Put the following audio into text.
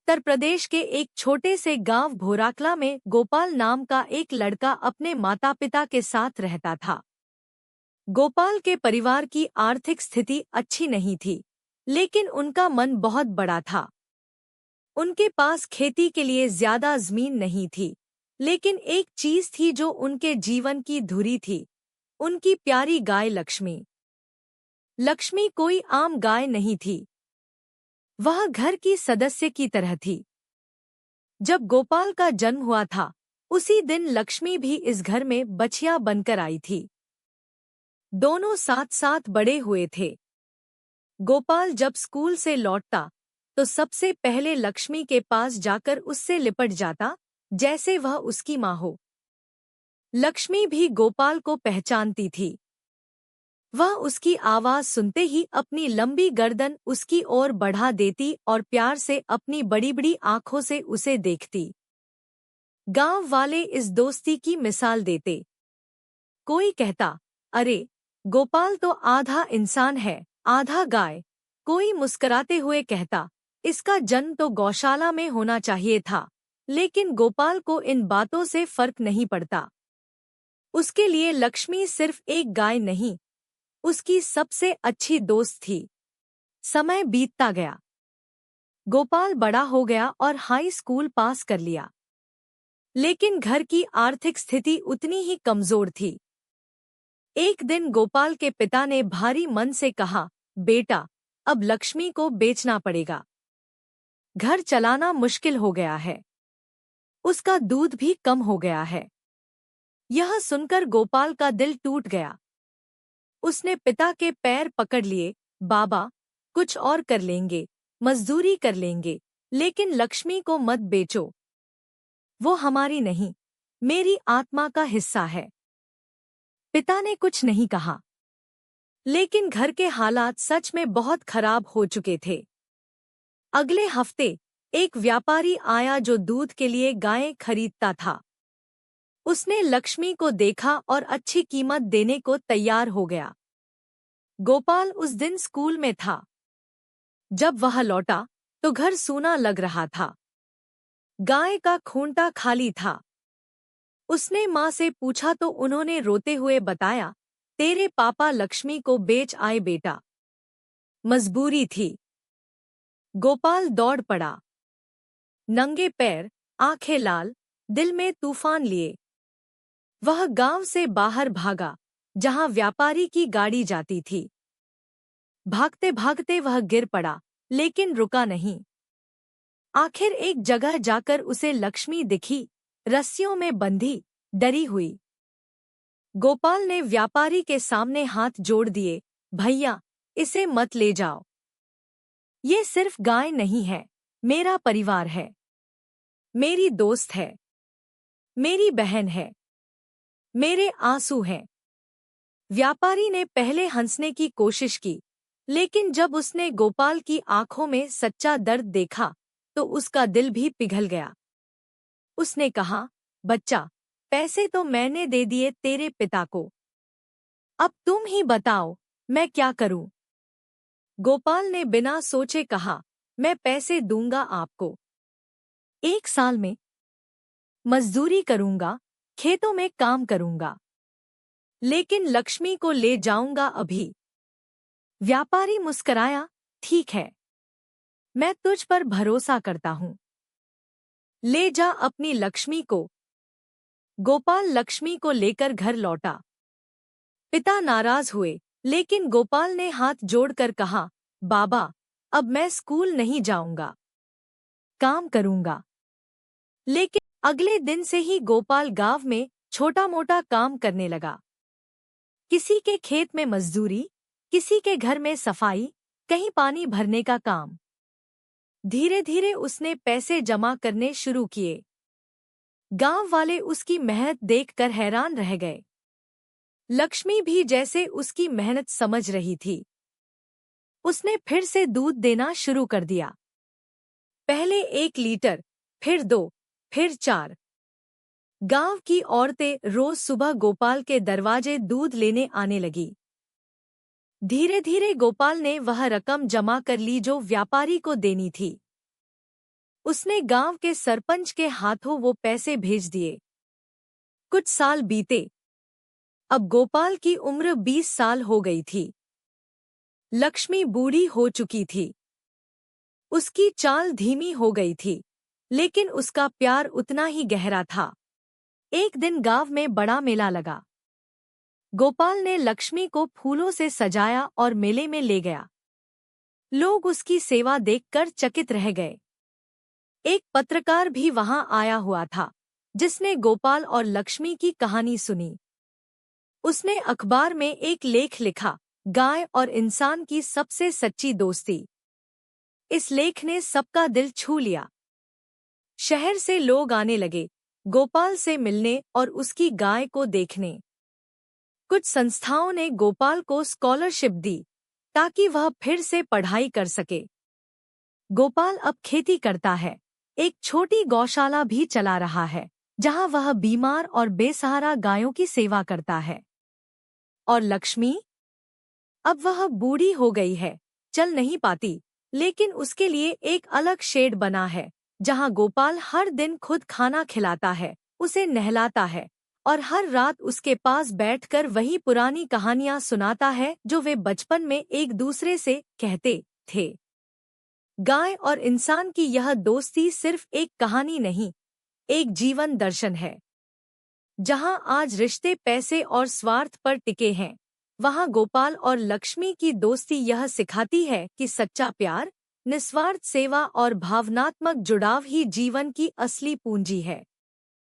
उत्तर प्रदेश के एक छोटे से गांव भोराकला में गोपाल नाम का एक लड़का अपने माता पिता के साथ रहता था। गोपाल के परिवार की आर्थिक स्थिति अच्छी नहीं थी, लेकिन उनका मन बहुत बड़ा था। उनके पास खेती के लिए ज्यादा जमीन नहीं थी, लेकिन एक चीज थी जो उनके जीवन की धुरी थी, उनकी प्यारी गाय लक्ष्मी। लक्ष्मी कोई आम गाय नहीं थी, वह घर की सदस्य की तरह थी। जब गोपाल का जन्म हुआ था, उसी दिन लक्ष्मी भी इस घर में बछिया बनकर आई थी। दोनों साथ साथ बड़े हुए थे। गोपाल जब स्कूल से लौटता तो सबसे पहले लक्ष्मी के पास जाकर उससे लिपट जाता, जैसे वह उसकी माँ हो। लक्ष्मी भी गोपाल को पहचानती थी। वह उसकी आवाज सुनते ही अपनी लंबी गर्दन उसकी ओर बढ़ा देती और प्यार से अपनी बड़ी बड़ी आंखों से उसे देखती। गांव वाले इस दोस्ती की मिसाल देते। कोई कहता, अरे गोपाल तो आधा इंसान है, आधा गाय। कोई मुस्कुराते हुए कहता, इसका जन्म तो गौशाला में होना चाहिए था। लेकिन गोपाल को इन बातों से फर्क नहीं पड़ता। उसके लिए लक्ष्मी सिर्फ एक गाय नहीं, उसकी सबसे अच्छी दोस्त थी। समय बीतता गया। गोपाल बड़ा हो गया और हाई स्कूल पास कर लिया, लेकिन घर की आर्थिक स्थिति उतनी ही कमजोर थी। एक दिन गोपाल के पिता ने भारी मन से कहा, बेटा, अब लक्ष्मी को बेचना पड़ेगा। घर चलाना मुश्किल हो गया है। उसका दूध भी कम हो गया है। यह सुनकर गोपाल का दिल टूट गया। उसने पिता के पैर पकड़ लिए, बाबा, कुछ और कर लेंगे, मजदूरी कर लेंगे, लेकिन लक्ष्मी को मत बेचो। वो हमारी नहीं, मेरी आत्मा का हिस्सा है। पिता ने कुछ नहीं कहा, लेकिन घर के हालात सच में बहुत खराब हो चुके थे। अगले हफ्ते एक व्यापारी आया जो दूध के लिए गायें खरीदता था। उसने लक्ष्मी को देखा और अच्छी कीमत देने को तैयार हो गया। गोपाल उस दिन स्कूल में था। जब वह लौटा तो घर सूना लग रहा था। गाय का खूंटा खाली था। उसने माँ से पूछा तो उन्होंने रोते हुए बताया, तेरे पापा लक्ष्मी को बेच आए बेटा। मजबूरी थी। गोपाल दौड़ पड़ा, नंगे पैर, आंखें लाल, दिल में तूफान लिए। वह गांव से बाहर भागा, जहां व्यापारी की गाड़ी जाती थी। भागते भागते वह गिर पड़ा, लेकिन रुका नहीं। आखिर एक जगह जाकर उसे लक्ष्मी दिखी, रस्सियों में बंधी, डरी हुई। गोपाल ने व्यापारी के सामने हाथ जोड़ दिए, भैया, इसे मत ले जाओ। ये सिर्फ गाय नहीं है, मेरा परिवार है, मेरी दोस्त है, मेरी बहन है, मेरे आंसू हैं। व्यापारी ने पहले हंसने की कोशिश की, लेकिन जब उसने गोपाल की आंखों में सच्चा दर्द देखा तो उसका दिल भी पिघल गया। उसने कहा, बच्चा, पैसे तो मैंने दे दिए तेरे पिता को। अब तुम ही बताओ, मैं क्या करूं? गोपाल ने बिना सोचे कहा, मैं पैसे दूंगा आपको। 1 साल में मजदूरी करूंगा, खेतों में काम करूंगा, लेकिन लक्ष्मी को ले जाऊंगा अभी। व्यापारी मुस्कराया, ठीक है, मैं तुझ पर भरोसा करता हूं। ले जा अपनी लक्ष्मी को। गोपाल लक्ष्मी को लेकर घर लौटा। पिता नाराज हुए, लेकिन गोपाल ने हाथ जोड़कर कहा, बाबा, अब मैं स्कूल नहीं जाऊंगा, काम करूंगा। लेकिन अगले दिन से ही गोपाल गांव में छोटा मोटा काम करने लगा। किसी के खेत में मजदूरी, किसी के घर में सफाई, कहीं पानी भरने का काम। धीरे धीरे उसने पैसे जमा करने शुरू किए। गांव वाले उसकी मेहनत देखकर हैरान रह गए। लक्ष्मी भी जैसे उसकी मेहनत समझ रही थी। उसने फिर से दूध देना शुरू कर दिया। पहले 1 लीटर, फिर 2, फिर 4। गांव की औरतें रोज सुबह गोपाल के दरवाजे दूध लेने आने लगी। धीरे धीरे गोपाल ने वह रकम जमा कर ली जो व्यापारी को देनी थी। उसने गांव के सरपंच के हाथों वो पैसे भेज दिए। कुछ साल बीते। अब गोपाल की उम्र 20 साल हो गई थी। लक्ष्मी बूढ़ी हो चुकी थी। उसकी चाल धीमी हो गई थी, लेकिन उसका प्यार उतना ही गहरा था। एक दिन गांव में बड़ा मेला लगा। गोपाल ने लक्ष्मी को फूलों से सजाया और मेले में ले गया। लोग उसकी सेवा देखकर चकित रह गए। एक पत्रकार भी वहां आया हुआ था, जिसने गोपाल और लक्ष्मी की कहानी सुनी। उसने अखबार में एक लेख लिखा, गाय और इंसान की सबसे सच्ची दोस्ती। इस लेख ने सबका दिल छू लिया। शहर से लोग आने लगे, गोपाल से मिलने और उसकी गाय को देखने। कुछ संस्थाओं ने गोपाल को स्कॉलरशिप दी ताकि वह फिर से पढ़ाई कर सके। गोपाल अब खेती करता है, एक छोटी गौशाला भी चला रहा है, जहां वह बीमार और बेसहारा गायों की सेवा करता है। और लक्ष्मी? अब वह बूढ़ी हो गई है, चल नहीं पाती, लेकिन उसके लिए एक अलग शेड बना है, जहां गोपाल हर दिन खुद खाना खिलाता है, उसे नहलाता है और हर रात उसके पास बैठकर वही पुरानी कहानियां सुनाता है जो वे बचपन में एक दूसरे से कहते थे। गाय और इंसान की यह दोस्ती सिर्फ एक कहानी नहीं, एक जीवन दर्शन है। जहां आज रिश्ते पैसे और स्वार्थ पर टिके हैं, वहां गोपाल और लक्ष्मी की दोस्ती यह सिखाती है कि सच्चा प्यार, निस्वार्थ सेवा और भावनात्मक जुड़ाव ही जीवन की असली पूंजी है।